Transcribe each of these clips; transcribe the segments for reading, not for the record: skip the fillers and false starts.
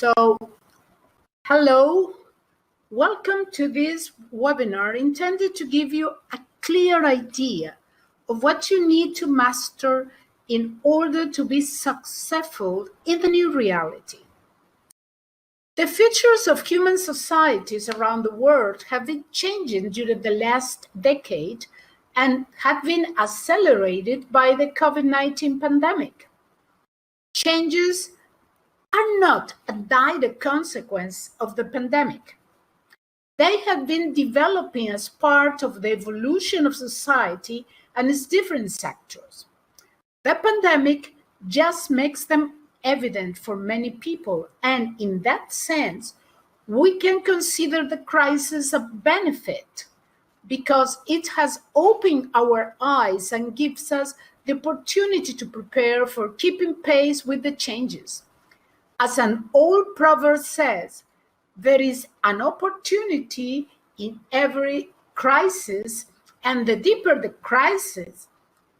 So, hello, welcome to this webinar intended to give you a clear idea of what you need to master in order to be successful in the new reality. The features of human societies around the world have been changing during the last decade and have been accelerated by the COVID-19 pandemic. Changes are not a direct consequence of the pandemic. They have been developing as part of the evolution of society and its different sectors. The pandemic just makes them evident for many people, and in that sense, we can consider the crisis a benefit because it has opened our eyes and gives us the opportunity to prepare for keeping pace with the changes. As an old proverb says, there is an opportunity in every crisis, and the deeper the crisis,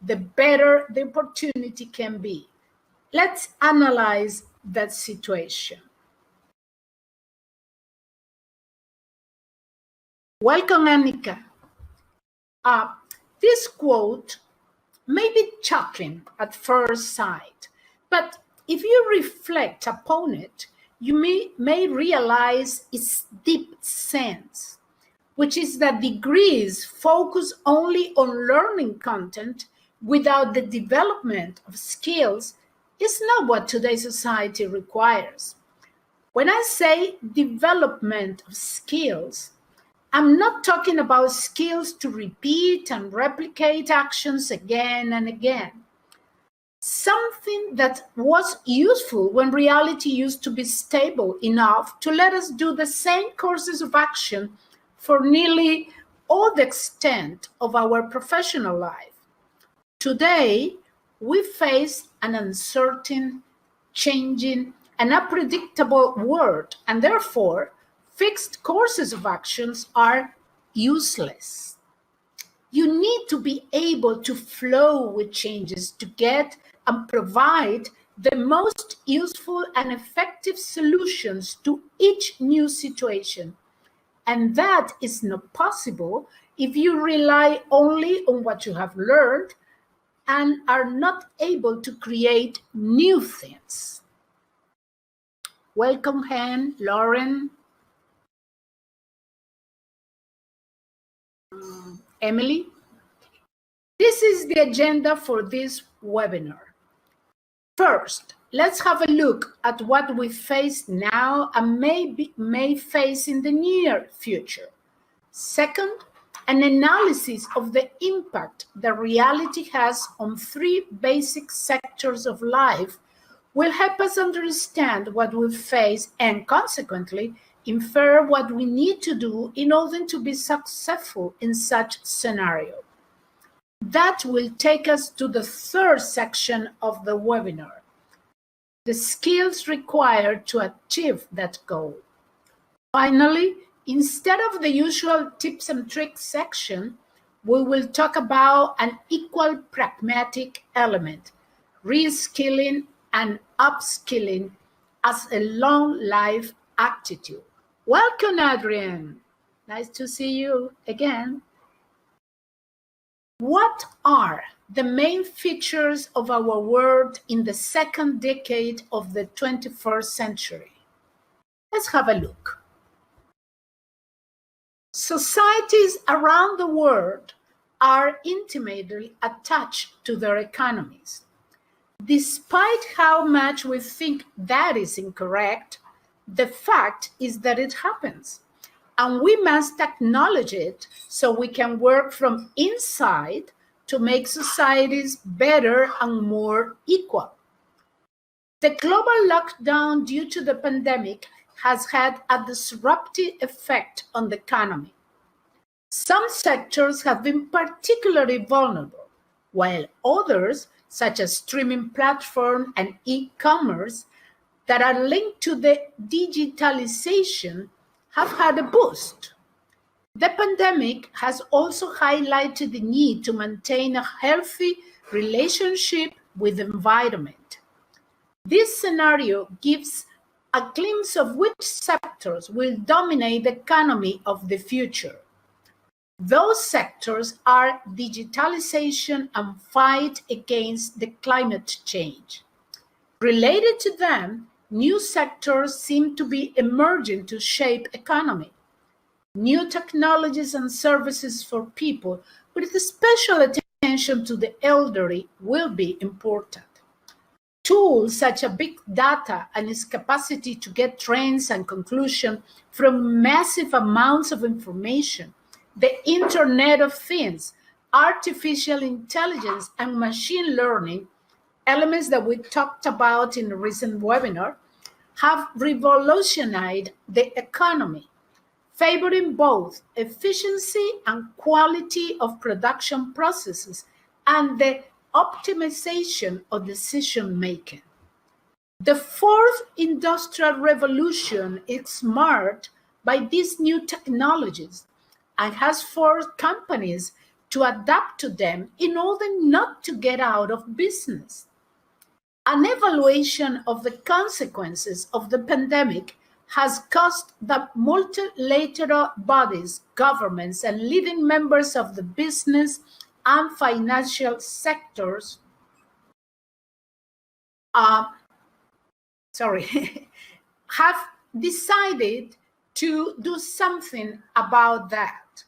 the better the opportunity can be. Let's analyze that situation. Welcome, Annika. This quote may be shocking at first sight, but if you reflect upon it, you may realize its deep sense, which is that degrees focus only on learning content without the development of skills is not what today's society requires. When I say development of skills, I'm not talking about skills to repeat and replicate actions again and again. Something that was useful when reality used to be stable enough to let us do the same courses of action for nearly all the extent of our professional life. Today, we face an uncertain, changing, and unpredictable world, and therefore, fixed courses of actions are useless. You need to be able to flow with changes to get and provide the most useful and effective solutions to each new situation. And that is not possible if you rely only on what you have learned and are not able to create new things. Welcome, Han, Lauren, Emily. This is the agenda for this webinar. First, let's have a look at what we face now and may face in the near future. Second, an analysis of the impact that reality has on three basic sectors of life will help us understand what we face and consequently infer what we need to do in order to be successful in such scenario. That will take us to the third section of the webinar, the skills required to achieve that goal. Finally, instead of the usual tips and tricks section, we will talk about an equal pragmatic element, reskilling and upskilling as a long life attitude. Welcome, Adrian. Nice to see you again. What are the main features of our world in the second decade of the 21st century? Let's have a look. Societies around the world are intimately attached to their economies. Despite how much we think that is incorrect, the fact is that it happens. And we must acknowledge it so we can work from inside to make societies better and more equal. The global lockdown due to the pandemic has had a disruptive effect on the economy. Some sectors have been particularly vulnerable, while others, such as streaming platforms and e-commerce, that are linked to the digitalization have had a boost. The pandemic has also highlighted the need to maintain a healthy relationship with the environment. This scenario gives a glimpse of which sectors will dominate the economy of the future. Those sectors are digitalization and fight against the climate change. Related to them, new sectors seem to be emerging to shape economy. New technologies and services for people with special attention to the elderly will be important. Tools such as big data and its capacity to get trends and conclusions from massive amounts of information, the Internet of Things, artificial intelligence, and machine learning, elements that we talked about in a recent webinar, have revolutionized the economy, favoring both efficiency and quality of production processes and the optimization of decision making. The fourth industrial revolution is marked by these new technologies and has forced companies to adapt to them in order not to get out of business. An evaluation of the consequences of the pandemic has caused the multilateral bodies, governments, and leading members of the business and financial sectors have decided to do something about that.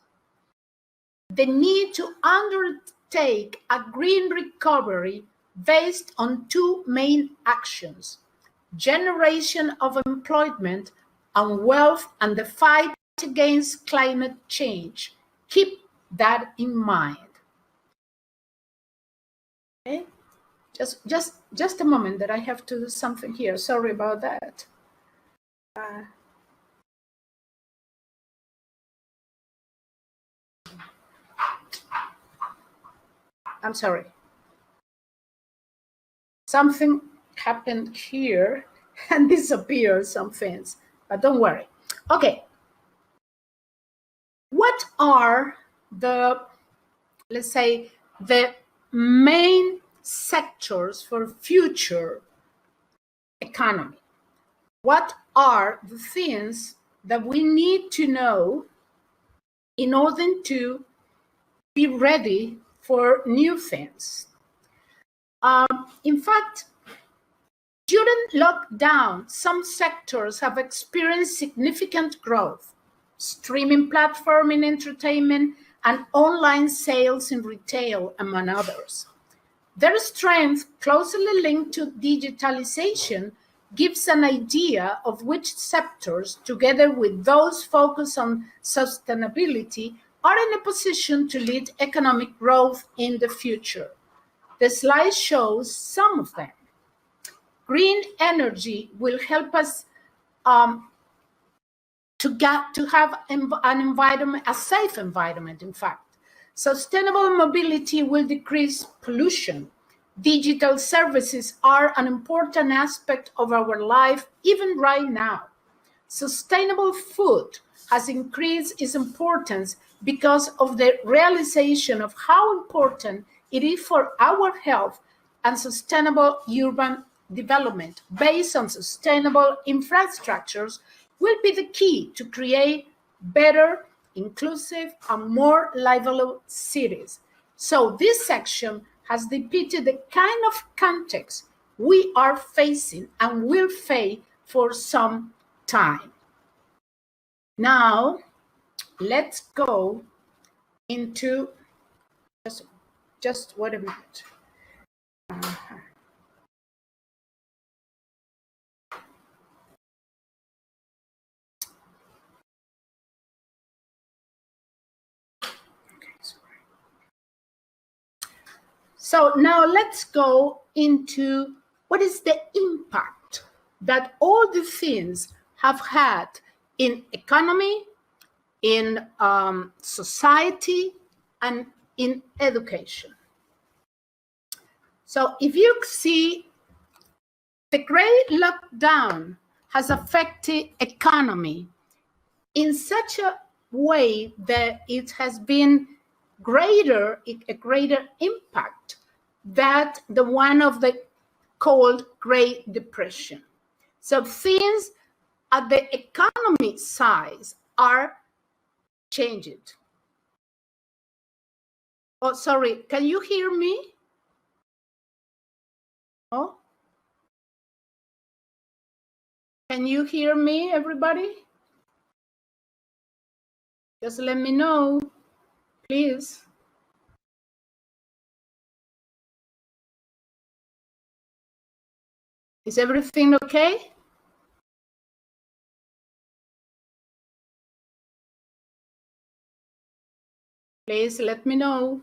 The need to undertake a green recovery based on two main actions: generation of employment and wealth, and the fight against climate change. Keep that in mind. Okay, just a moment that I have to do something here. Sorry about that. I'm sorry. Something happened here and disappeared some things, but don't worry. Okay. What are the, let's say, the main sectors for future economy? What are the things that we need to know in order to be ready for new things? In fact, during lockdown, some sectors have experienced significant growth: streaming platform in entertainment and online sales in retail, among others. Their strength, closely linked to digitalization, gives an idea of which sectors, together with those focused on sustainability, are in a position to lead economic growth in the future. The slide shows some of them. Green energy will help us to have an environment, a safe environment, in fact. Sustainable mobility will decrease pollution. Digital services are an important aspect of our life, even right now. Sustainable food has increased its importance because of the realization of how important it is for our health, and sustainable urban development based on sustainable infrastructures will be the key to create better, inclusive, and more livable cities. So this section has depicted the kind of context we are facing and will face for some time. Now, let's go into, just wait a minute. So now let's go into what is the impact that all the things have had in economy, in society, and in education. So if you see, the great lockdown has affected economy in such a way that it has been a greater impact than the one of the called Great Depression. So things at the economy size are changing. Oh, sorry, can you hear me? Oh, can you hear me, everybody? Just let me know, please. Is everything okay? Please let me know.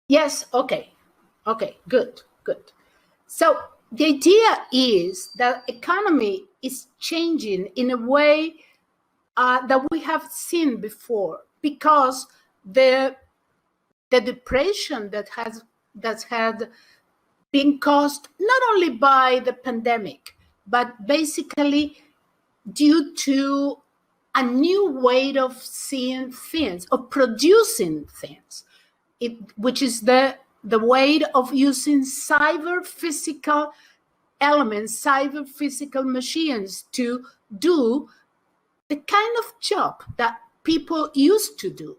Yes, okay. Okay, good, good. So the idea is that economy is changing in a way that we have seen before, because the depression that had been caused not only by the pandemic, but basically due to a new way of seeing things, of producing things, which is the way of using cyber physical elements, cyber physical machines to do the kind of job that people used to do.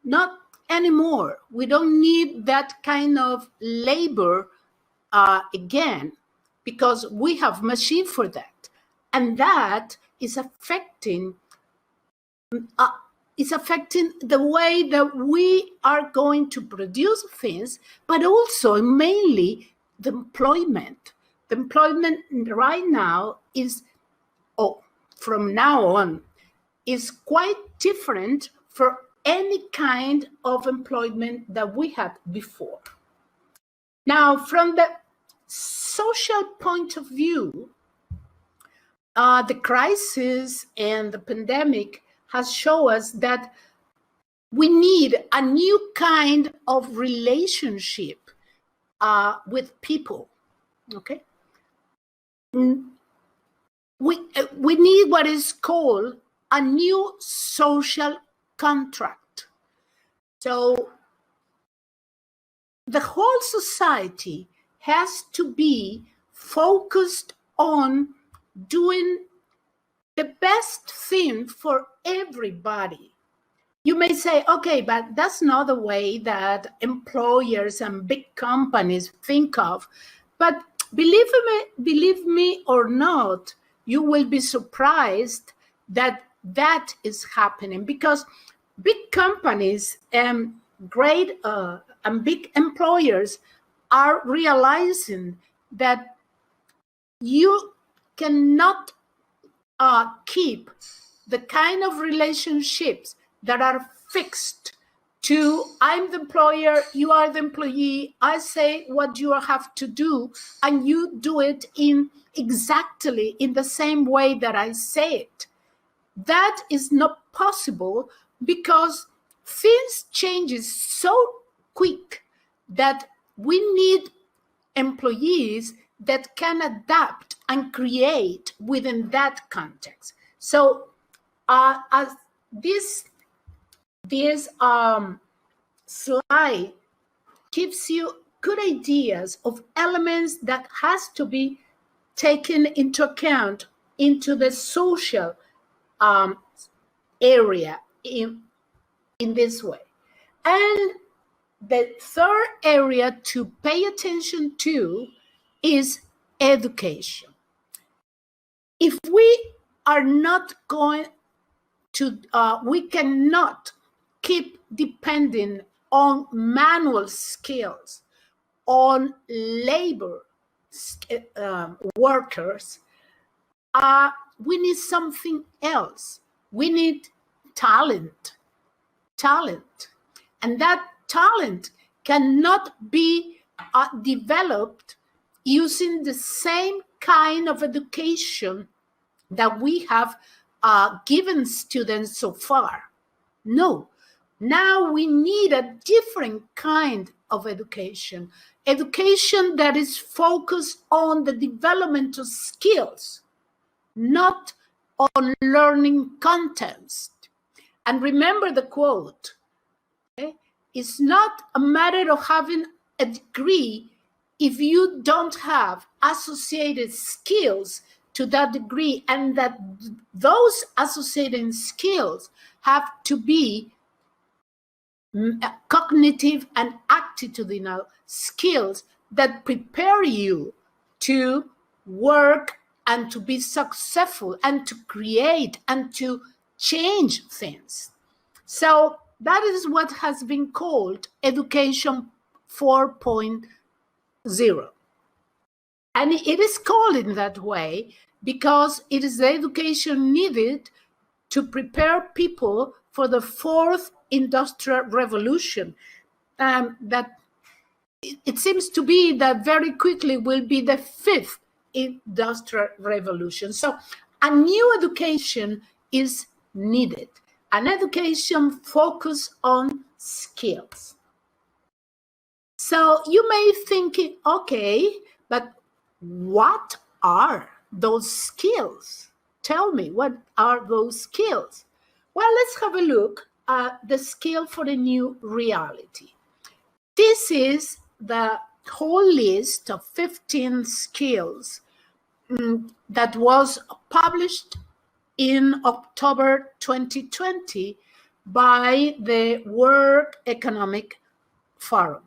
Not anymore. We don't need that kind of labor again, because we have machine for that. And that is affecting the way that we are going to produce things, but also mainly the employment. The employment right now is, from now on, is quite different for any kind of employment that we had before. Now, from the social point of view, the crisis and the pandemic has shown us that we need a new kind of relationship with people. Okay, we need what is called a new social contract. So the whole society has to be focused on doing the best thing for everybody. You may say, okay, but that's not the way that employers and big companies think of. But believe me or not, you will be surprised that that is happening, because big companies and great and big employers are realizing that you cannot keep the kind of relationships that are fixed to, I'm the employer, you are the employee, I say what you have to do, and you do it in exactly in the same way that I say it. That is not possible, because things changes so quick that we need employees that can adapt and create within that context. So as this slide gives you good ideas of elements that has to be taken into account into the social area in this way. And the third area to pay attention to is education. If we are not going to, we cannot keep depending on manual skills, on labor workers. We need something else. We need talent. And that talent cannot be developed using the same kind of education that we have given students so far. No, now we need a different kind of education that is focused on the development of skills. not on learning contents. And remember the quote, okay? It's not a matter of having a degree if you don't have associated skills to that degree, and that those associated skills have to be cognitive and attitudinal skills that prepare you to work and to be successful and to create and to change things. So that is what has been called Education 4.0. And it is called in that way because it is the education needed to prepare people for the fourth industrial revolution. That it seems to be that very quickly will be the fifth industrial revolution. So a new education is needed, an education focused on skills. So you may think, okay, but what are those skills? Tell me, what are those skills? Well, let's have a look at the skill for the new reality. This is the whole list of 15 skills that was published in October 2020 by the World Economic Forum.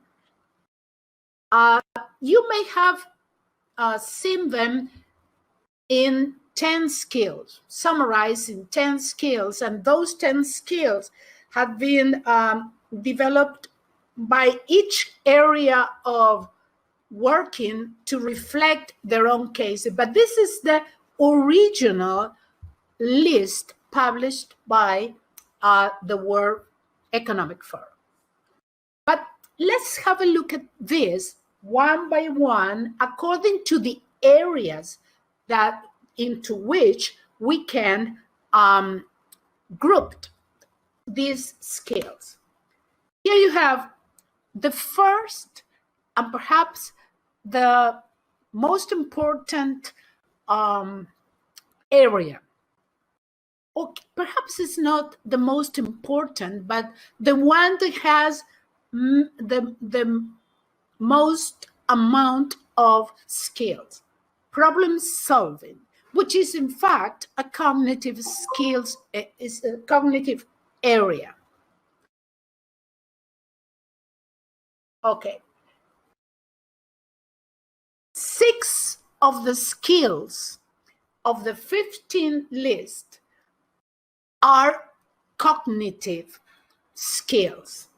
You may have seen them in 10 skills, summarized in 10 skills, and those 10 skills have been developed by each area of working to reflect their own cases. But this is the original list published by the World Economic Forum. But let's have a look at this one by one according to the areas that into which we can group these skills. Here you have the first and perhaps the most important area. Or perhaps it's not the most important, but the one that has the most amount of skills. Problem solving, which is in fact a cognitive skills, is a cognitive area. Okay. 6 of the skills of the 15 list are cognitive skills.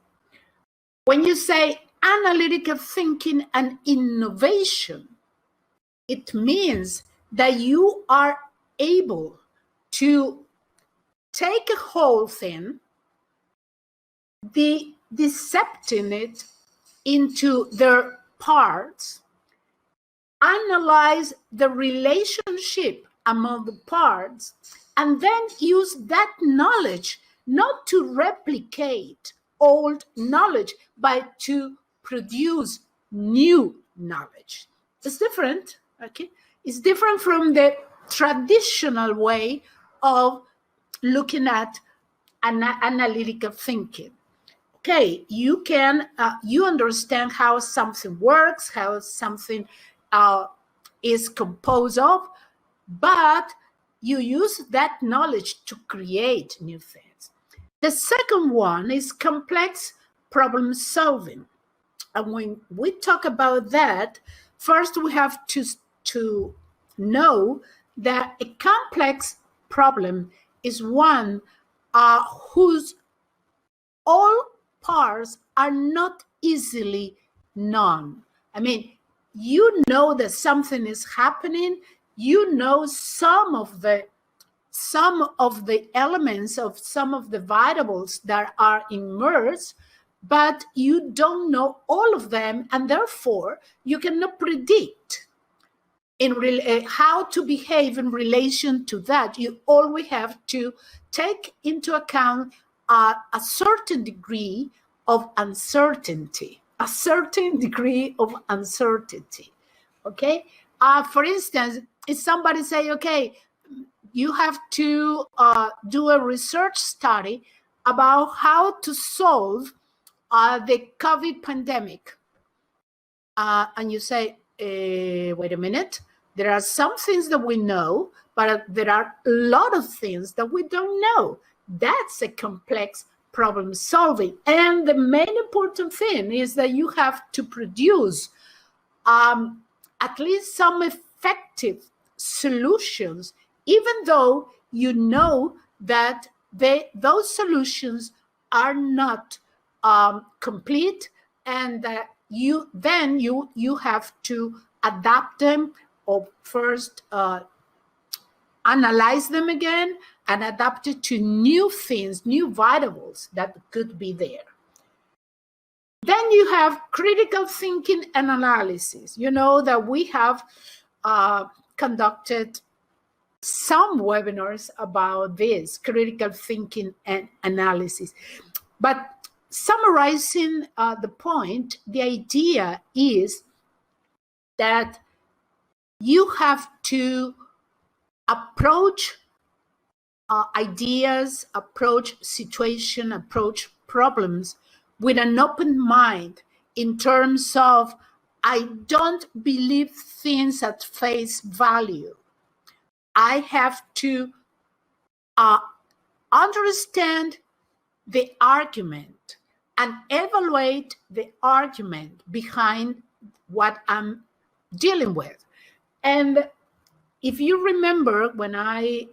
When you say analytical thinking and innovation, it means that you are able to take a whole thing, dissecting it into their parts, analyze the relationship among the parts, and then use that knowledge not to replicate old knowledge, but to produce new knowledge. It's different, okay? It's different from the traditional way of looking at analytical thinking. Okay, you can, you understand how something works, how something is composed of, but you use that knowledge to create new things. The second one is complex problem solving. And when we talk about that, first we have to know that a complex problem is one whose all parts are not easily known. I mean, you know that something is happening, you know some of the elements of some of the variables that are immersed, but you don't know all of them, and therefore you cannot predict how to behave in relation to that. You always have to take into account a certain degree of uncertainty, okay? For instance, if somebody say, okay, you have to do a research study about how to solve the COVID pandemic. And you say, wait a minute, there are some things that we know, but there are a lot of things that we don't know. That's a complex problem solving. And the main important thing is that you have to produce at least some effective solutions, even though you know that those solutions are not complete, and that you have to adapt them, or first analyze them again and adapt it to new things, new variables that could be there. Then you have critical thinking and analysis. You know that we have conducted some webinars about this, critical thinking and analysis. But summarizing the point, the idea is that you have to approach ideas, approach situation, approach problems with an open mind, in terms of, I don't believe things at face value. I have to understand the argument and evaluate the argument behind what I'm dealing with. And if you remember, when I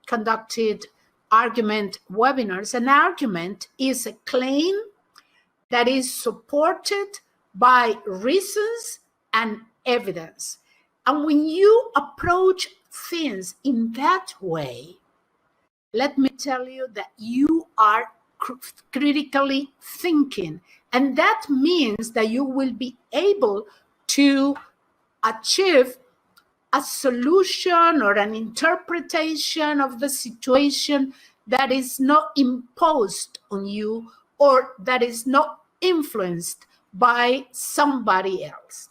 conducted argument webinars, an argument is a claim that is supported by reasons and evidence. And when you approach things in that way, let me tell you that you are critically thinking. And that means that you will be able to achieve a solution or an interpretation of the situation that is not imposed on you, or that is not influenced by somebody else.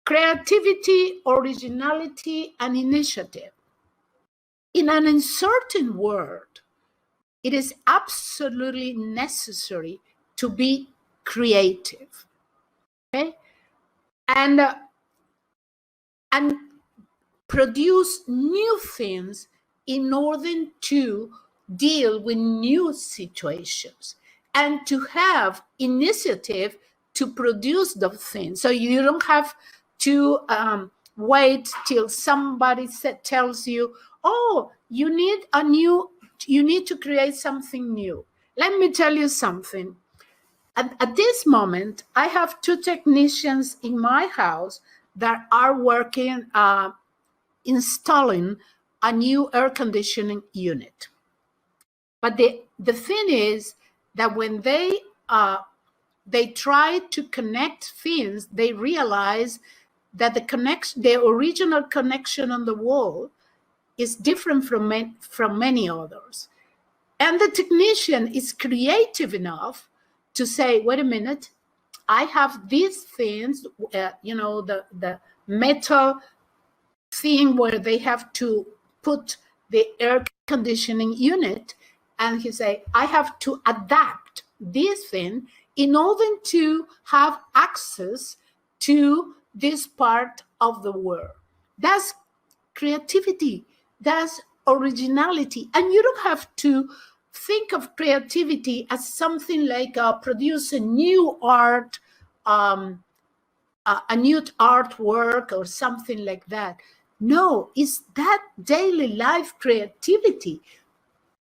Creativity, originality, and initiative. In an uncertain world, it is absolutely necessary to be creative, okay? And produce new things in order to deal with new situations, and to have initiative to produce the things. So you don't have to wait till somebody tells you, oh, you need to create something new. Let me tell you something. At this moment, I have 2 technicians in my house that are working, installing a new air conditioning unit. But the thing is that when they try to connect things, they realize that the original connection on the wall is different from many others. And the technician is creative enough to say, wait a minute, I have these things, the metal thing where they have to put the air conditioning unit, and he say, I have to adapt this thing in order to have access to this part of the world. That's creativity, that's originality. And you don't have to think of creativity as something like produce a new art, a new artwork or something like that. No, it's that daily life creativity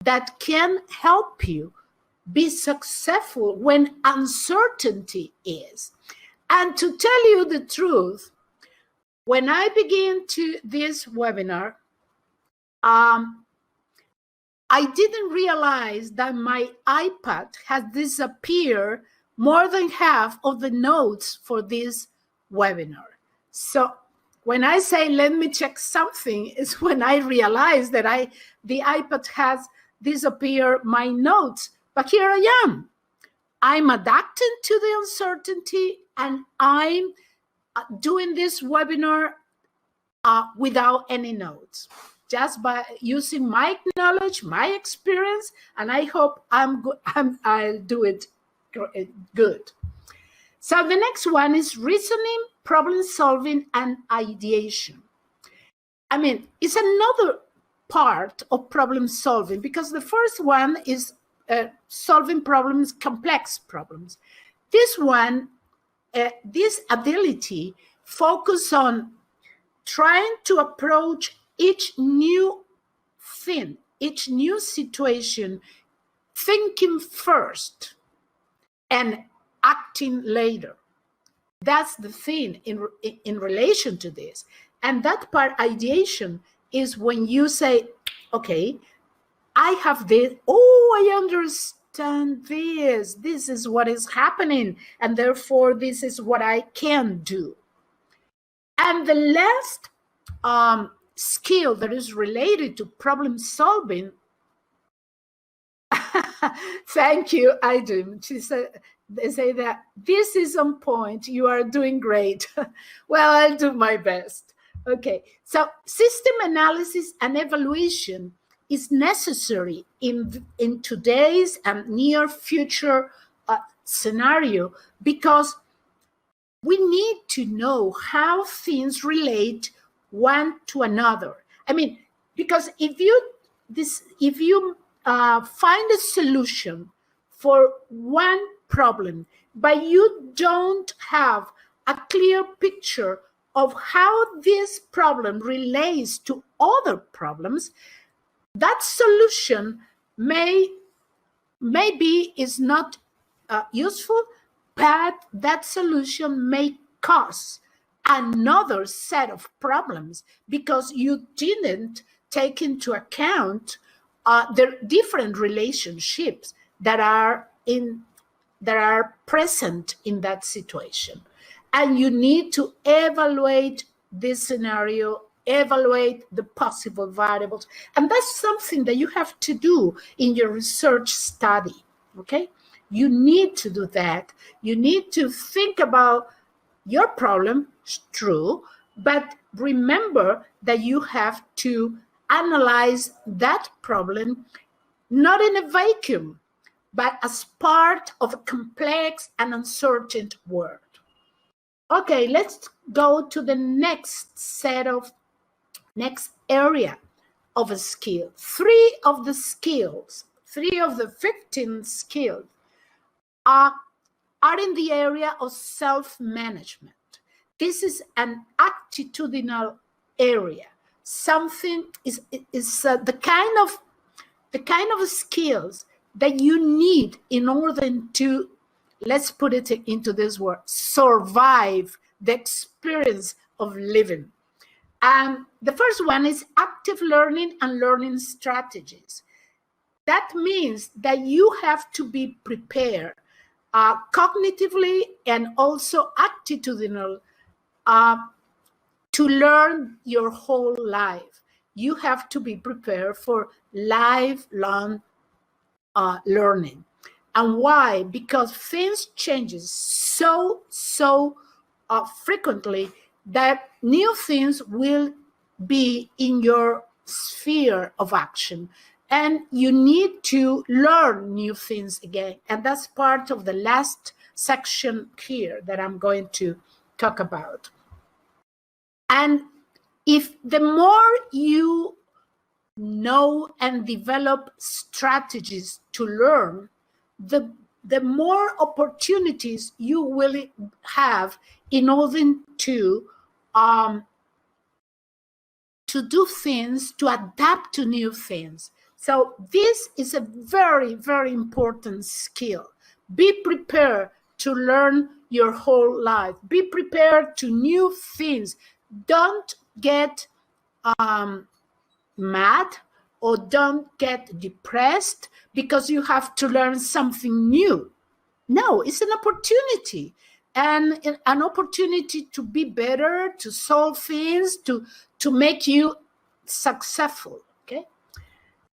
that can help you be successful when uncertainty is. And to tell you the truth, when I began this webinar, I didn't realize that my iPad has disappeared more than half of the notes for this webinar. So when I say, let me check something, is when I realize that the iPad has disappeared my notes. But here I am. I'm adapting to the uncertainty, and I'm doing this webinar without any notes, just by using my knowledge, my experience, and I hope I'll do it good. So the next one is reasoning, problem solving, and ideation. I mean, it's another part of problem solving, because the first one is solving problems, complex problems. This one, this ability focus on trying to approach each new thing, each new situation, thinking first and acting later. That's the thing in relation to this. And that part, ideation, is when you say, okay, I have this, oh, I understand this. This is what is happening, and therefore this is what I can do. And the last skill that is related to problem solving, thank you, I do. They say that this is on point. You are doing great. Well, I'll do my best. Okay, so system analysis and evaluation is necessary in today's and near future scenario, because we need to know how things relate one to another. I mean, because if you find a solution for one problem, but you don't have a clear picture of how this problem relates to other problems, that solution maybe is not useful, but that solution may cause another set of problems because you didn't take into account the different relationships that are present in that situation. And you need to evaluate this scenario, evaluate the possible variables. And that's something that you have to do in your research study, okay? You need to do that. You need to think about your problem, true, but remember that you have to analyze that problem not in a vacuum, but as part of a complex and uncertain world. Okay, let's go to the next area of a skill. Three of the 15 skills are in the area of self-management. This is an attitudinal area. Something is the kind of skills that you need in order to, let's put it into this word, survive the experience of living. And the first one is active learning and learning strategies. That means that you have to be prepared cognitively and also attitudinal to learn your whole life. You have to be prepared for lifelong learning. And why? Because things changes so frequently that new things will be in your sphere of action. And you need to learn new things again. And that's part of the last section here that I'm going to talk about. And if the more you know and develop strategies to learn, the more opportunities you will have in order to do things, to adapt to new things. So this is a very, very important skill. Be prepared to learn your whole life. Be prepared to new things. Don't get mad or don't get depressed because you have to learn something new. No, it's an opportunity, and an opportunity to be better, to solve things, to make you successful, okay?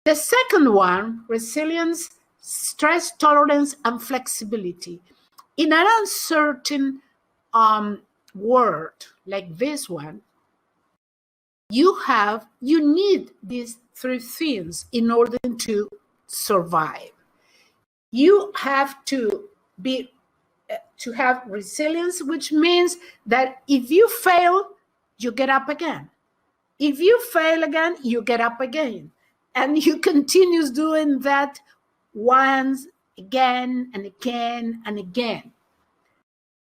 The second one, resilience, stress tolerance, and flexibility. In an uncertain world like this one, you need these three things in order to survive. You have to have resilience, which means that if you fail, you get up again. If you fail again, you get up again. And you continue doing that once, again, and again, and again.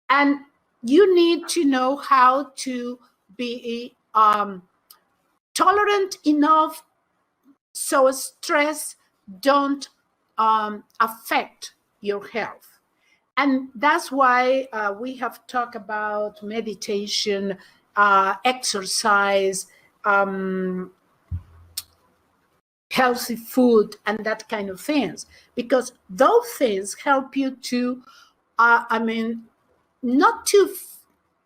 And you need to know how to be tolerant enough so stress don't affect your health. And that's why we have talked about meditation, exercise, healthy food, and that kind of things, because those things help you to, not to,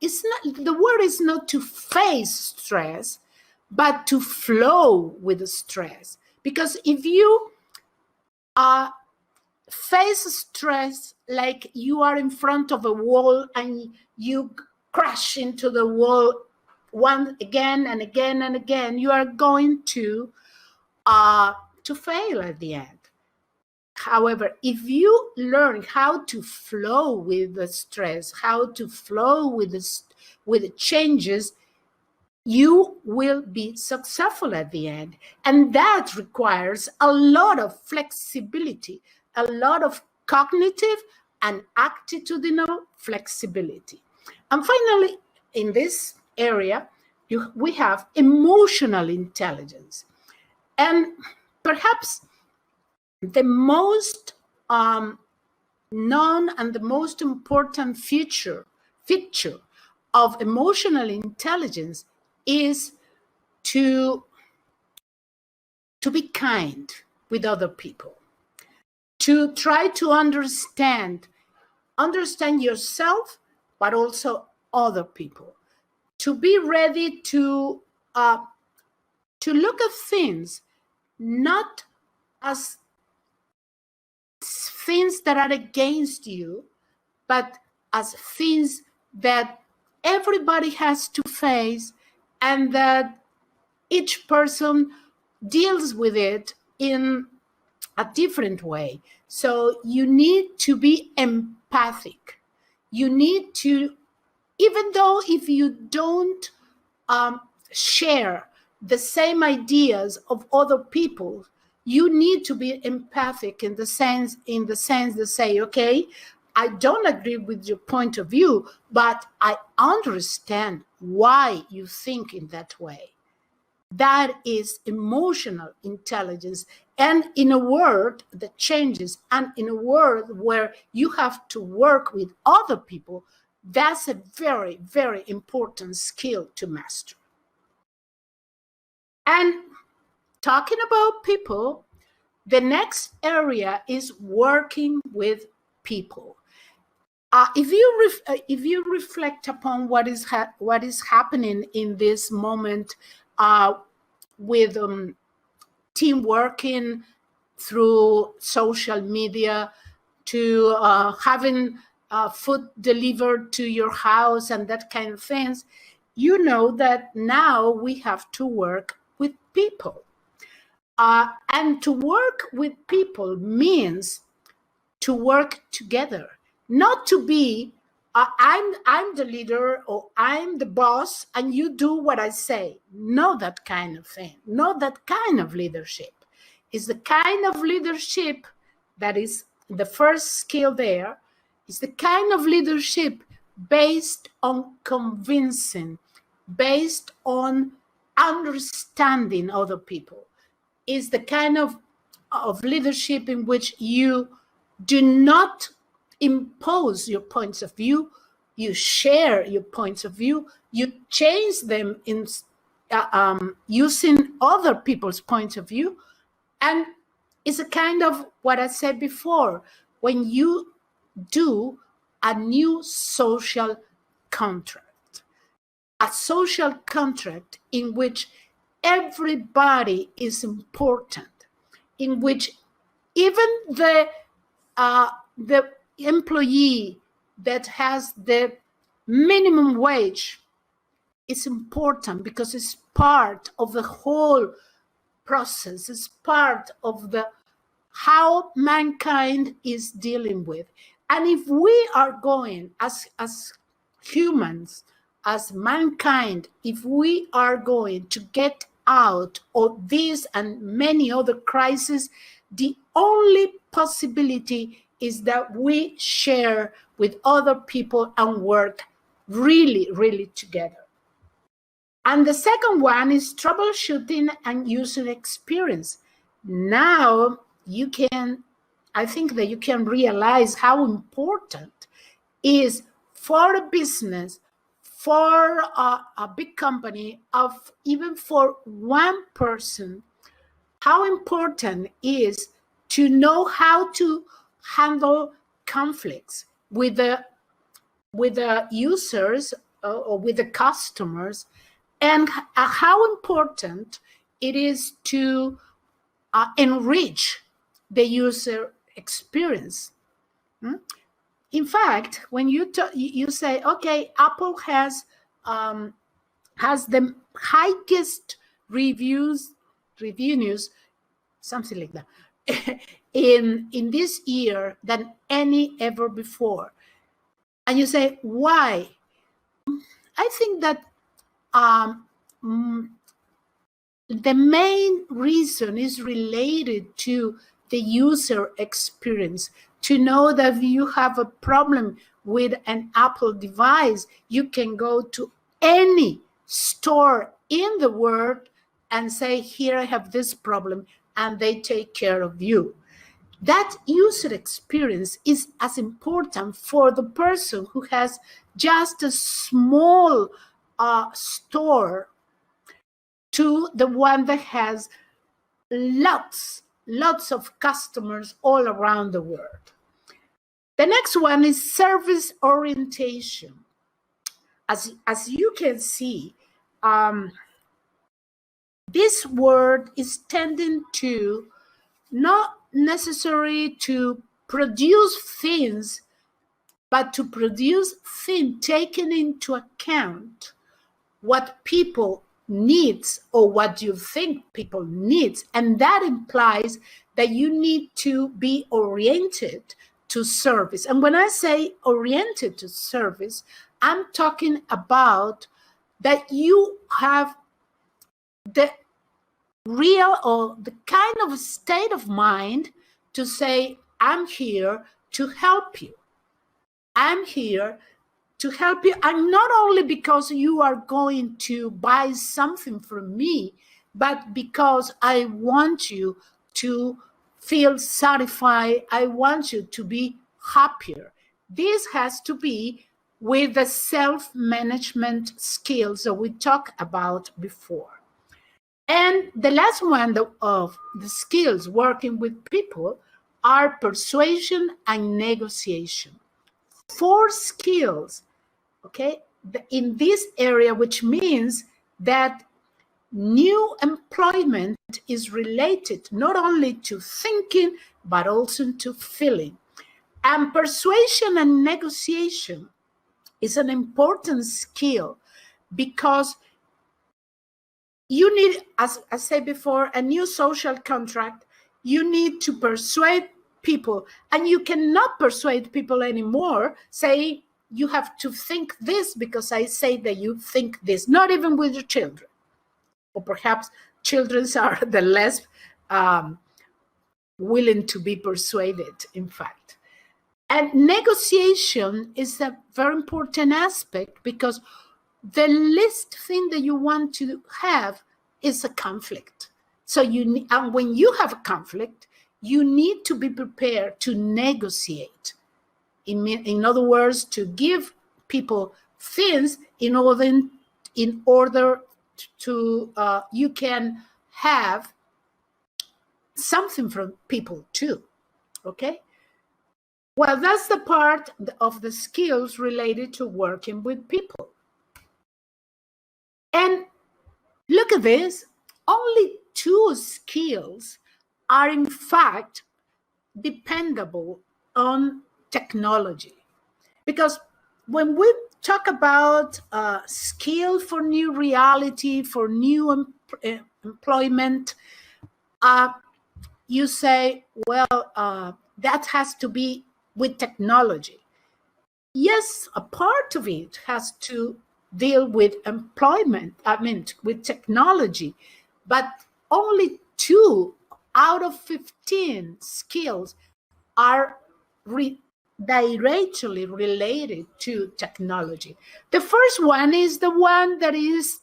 it's not, the word is not to face stress, but to flow with the stress. Because if you face stress like you are in front of a wall and you crash into the wall one again and again and again, you are going to fail at the end. However, if you learn how to flow with the stress, how to flow with the changes, you will be successful at the end. And that requires a lot of flexibility, a lot of cognitive and attitudinal flexibility. And finally, in this area, we have emotional intelligence. And perhaps the most known and the most important feature of emotional intelligence is to be kind with other people, to try to understand yourself, but also other people, to be ready to look at things not as things that are against you, but as things that everybody has to face, and that each person deals with it in a different way. So you need to be empathic. You need to, even though if you don't share the same ideas of other people, you need to be empathic in the sense to say, okay, I don't agree with your point of view, but I understand why you think in that way. That is emotional intelligence. And in a world that changes, and in a world where you have to work with other people, that's a very, very important skill to master. And talking about people, the next area is working with people. If you reflect upon what is happening in this moment with team working through social media, to having food delivered to your house and that kind of things, you know that now we have to work with people. And to work with people means to work together, not to be I'm the leader or I'm the boss and you do what I say. No, that kind of thing. Not that kind of leadership. It's the kind of leadership that is the first skill there. It's the kind of leadership based on convincing, based on understanding other people. Is the kind of leadership in which you do not impose your points of view, you share your points of view, you change them in using other people's points of view. And it's a kind of what I said before, when you do a new social contract, a social contract in which everybody is important, in which even the employee that has the minimum wage is important because it's part of the whole process. It's part of the how mankind is dealing with. And if we are going as humans, as mankind, if we are going to get out of this and many other crises, the only possibility is that we share with other people and work really, really together. And the second one is troubleshooting and user experience. Now you can, I think that you can realize how important is for a business, for a big company, of even for one person, how important is to know how to handle conflicts with the users or with the customers, and how important it is to enrich the user experience. In fact, when you say, okay, Apple has the highest review news, something like that, in this year than any ever before, and you say, why? I think that the main reason is related to the user experience. To know that if you have a problem with an Apple device, you can go to any store in the world and say, here I have this problem, and they take care of you. That user experience is as important for the person who has just a small store to the one that has lots of customers all around the world. The next one is service orientation. As you can see, this word is tending to not necessarily to produce things, but to produce things taking into account what people needs or what you think people needs. And that implies that you need to be oriented to service. And when I say oriented to service, I'm talking about that you have the real or the kind of state of mind to say, I'm here to help you. I'm here to help you. And not only because you are going to buy something from me, but because I want you to feel satisfied. I want you to be happier. This has to be with the self-management skills that we talked about before. And the last one of the skills working with people are persuasion and negotiation. 4 skills, okay, in this area, which means that new employment is related not only to thinking, but also to feeling. And persuasion and negotiation is an important skill because you need, as I said before, a new social contract. You need to persuade people, and you cannot persuade people anymore, say you have to think this because I say that you think this, not even with your children. Or perhaps children are the less willing to be persuaded, in fact. And negotiation is a very important aspect because the least thing that you want to have is a conflict. So and when you have a conflict, you need to be prepared to negotiate. In other words, to give people things in order to you can have something from people too. Okay. Well, that's the part of the skills related to working with people. And look at this, only 2 skills are in fact dependable on technology. Because when we talk about skill for new reality, for new employment, you say, well, that has to be with technology. Yes, a part of it has to deal with employment, with technology, but only 2 out of 15 skills are directly related to technology. The first one is the one that is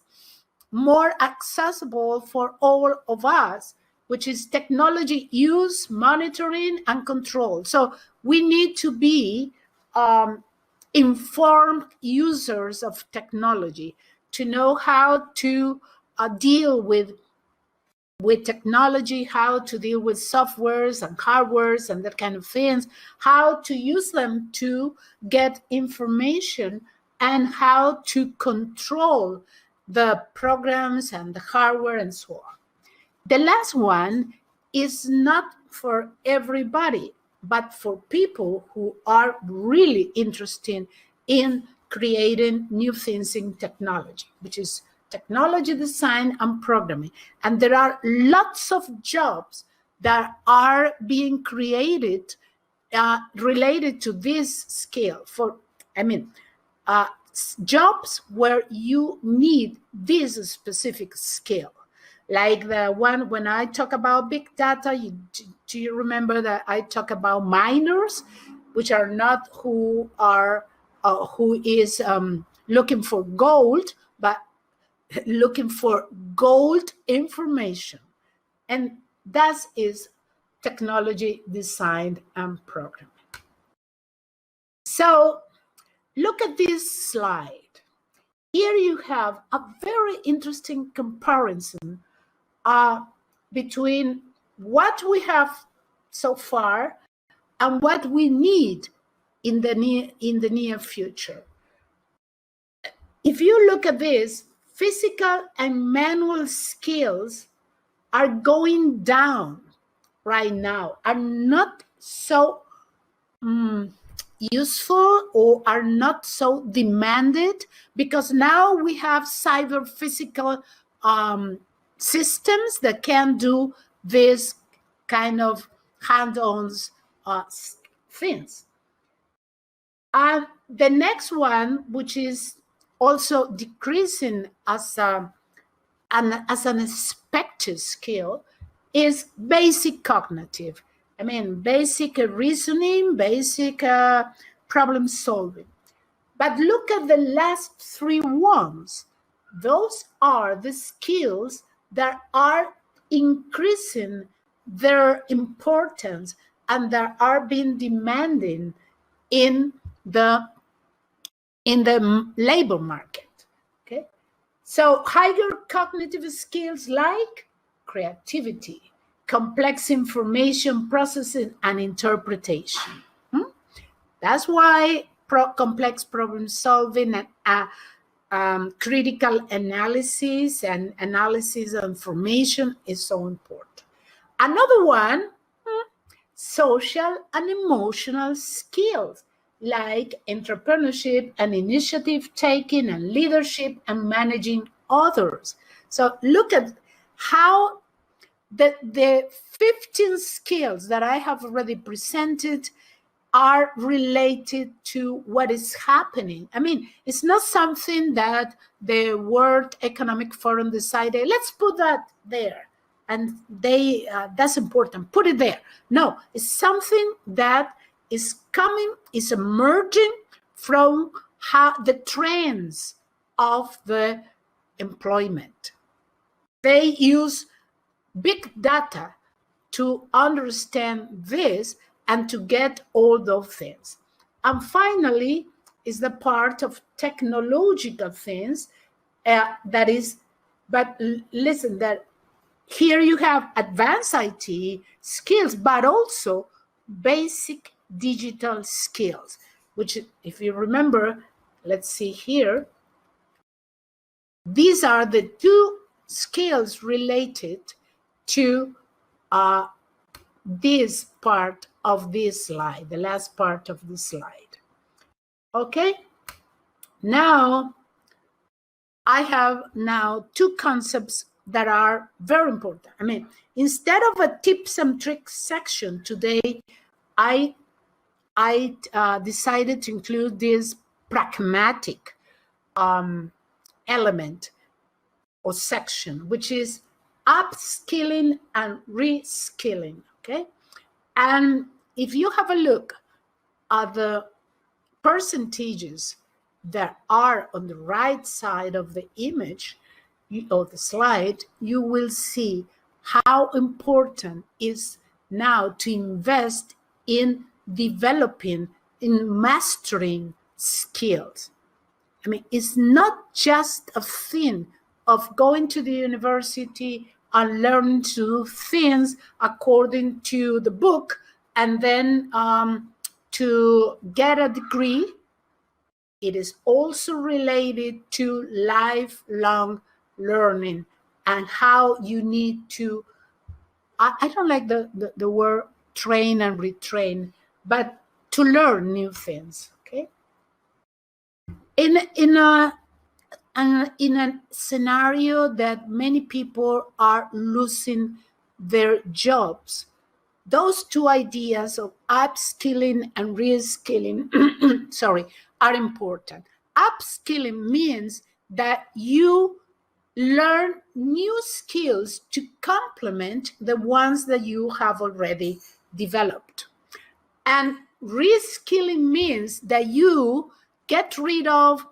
more accessible for all of us, which is technology use, monitoring, and control. So we need to be informed users of technology to know how to deal with technology, how to deal with softwares and hardwares and that kind of things, how to use them to get information, and how to control the programs and the hardware and so on. The last one is not for everybody, but for people who are really interested in creating new things in technology, which is technology design and programming. And there are lots of jobs that are being created related to this skill. Jobs where you need this specific skill. Like the one when I talk about big data, do you remember that I talk about miners, which are not who is looking for gold, but looking for gold information. And that is technology design and programming. So look at this slide. Here you have a very interesting comparison between what we have so far and what we need in the near future. If you look at this, physical and manual skills are going down right now, are not so useful or are not so demanded, because now we have cyber physical systems that can do this kind of hand-on things. The next one, which is also decreasing as an expected skill, is basic cognitive. Basic reasoning, basic problem solving. But look at the last 3 ones. Those are the skills that are increasing their importance and that are being demanding in the labor market. Okay, so higher cognitive skills like creativity, complex information processing, and interpretation. That's why complex problem solving and critical analysis and analysis of information is so important. Another one, social and emotional skills like entrepreneurship and initiative taking and leadership and managing others. So look at how the 15 skills that I have already presented are related to what is happening. It's not something that the World Economic Forum decided, let's put that there, and that's important, put it there. No, it's something that is coming, is emerging from the trends of the employment. They use big data to understand this and to get all those things. And finally is the part of technological things that is, but listen, that here you have advanced IT skills, but also basic digital skills, which, if you remember, let's see here, these are the 2 skills related to this part of this slide, the last part of the slide. Okay? Now, I have now two concepts that are very important. I mean, instead of a tips and tricks section today, I decided to include this pragmatic element or section, which is upskilling and reskilling, okay? And if you have a look at the percentages that are on the right side of the image or the slide, you will see how important is now to invest in developing, in mastering skills. I mean, it's not just a thing of going to the university and learning to do things according to the book and then to get a degree. It is also related to lifelong learning and how you need to, I don't like the word train and retrain, but to learn new things, okay? In a scenario that many people are losing their jobs, those two ideas of upskilling and reskilling, sorry, are important. Upskilling means that you learn new skills to complement the ones that you have already developed. And reskilling means that you get rid of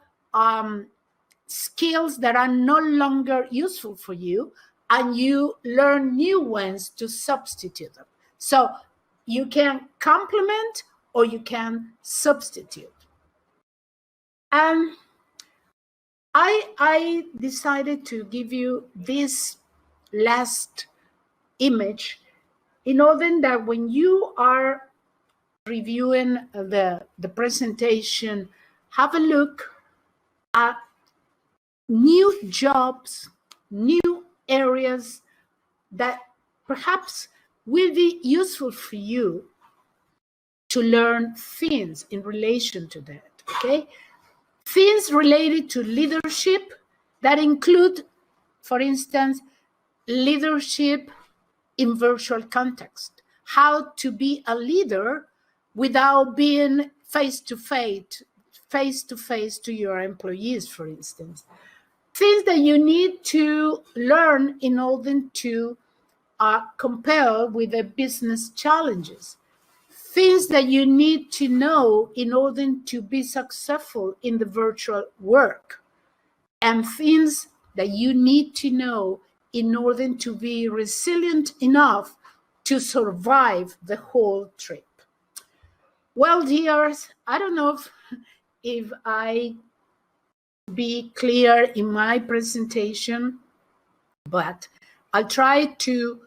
skills that are no longer useful for you and you learn new ones to substitute them. So you can complement or you can substitute. And I decided to give you this last image in order that when you are reviewing the presentation, have a look at new jobs, new areas that perhaps will be useful for you to learn things in relation to that, okay? Things related to leadership that include, for instance, leadership in virtual context, how to be a leader without being face-to-face to your employees, for instance. Things that you need to learn in order to compare with the business challenges. Things that you need to know in order to be successful in the virtual work. And things that you need to know in order to be resilient enough to survive the whole trip. Well, dears, I don't know if I be clear in my presentation, but I'll try to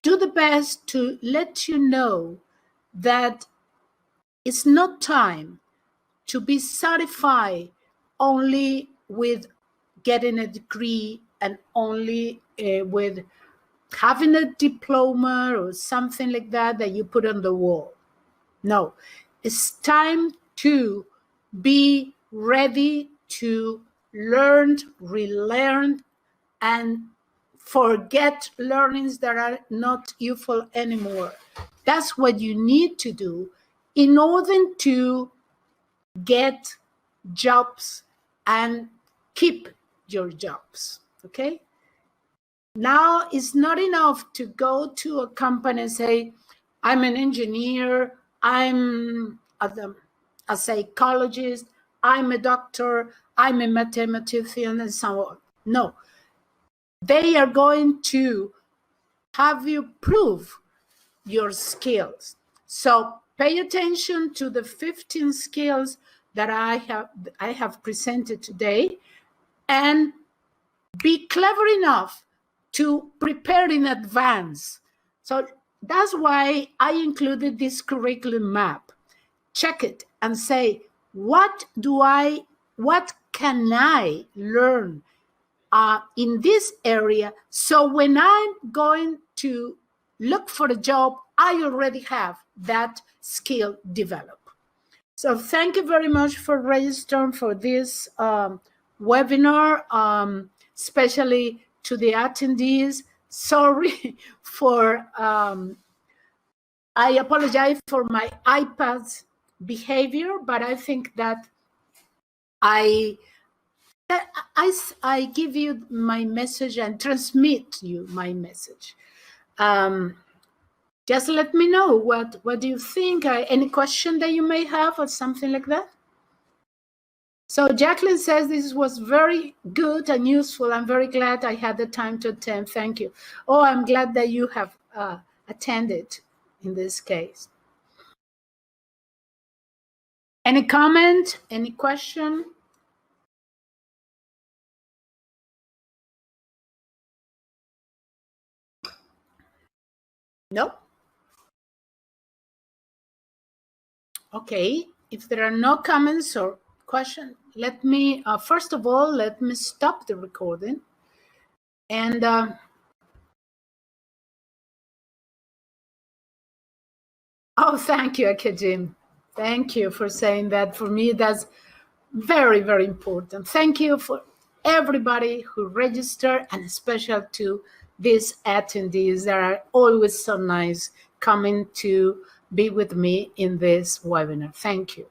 do the best to let you know that it's not time to be satisfied only with getting a degree and only with having a diploma or something like that you put on the wall. No, it's time to be ready to learn, relearn, and forget learnings that are not useful anymore. That's what you need to do in order to get jobs and keep your jobs, okay? Now it's not enough to go to a company and say, I'm an engineer, I'm a psychologist, I'm a doctor, I'm a mathematician, and so on. No, they are going to have you prove your skills. So pay attention to the 15 skills that I have presented today and be clever enough to prepare in advance. So that's why I included this curriculum map. Check it and say, what can I learn in this area? So when I'm going to look for a job, I already have that skill developed. So thank you very much for registering for this webinar, especially to the attendees. Sorry for, I apologize for my iPad's behavior, but I think that I, I give you my message and transmit you my message. Just let me know what do you think, any question that you may have or something like that. So Jacqueline says this was very good and useful. I'm very glad I had the time to attend. Thank you. Oh, I'm glad that you have attended in this case. Any comment? Any question? No? Okay. If there are no comments or questions, let me, first of all, let me stop the recording. And oh, thank you, Akajim. Thank you for saying that. For me, that's very, very important. Thank you for everybody who registered, and especially to these attendees that are always so nice coming to be with me in this webinar. Thank you.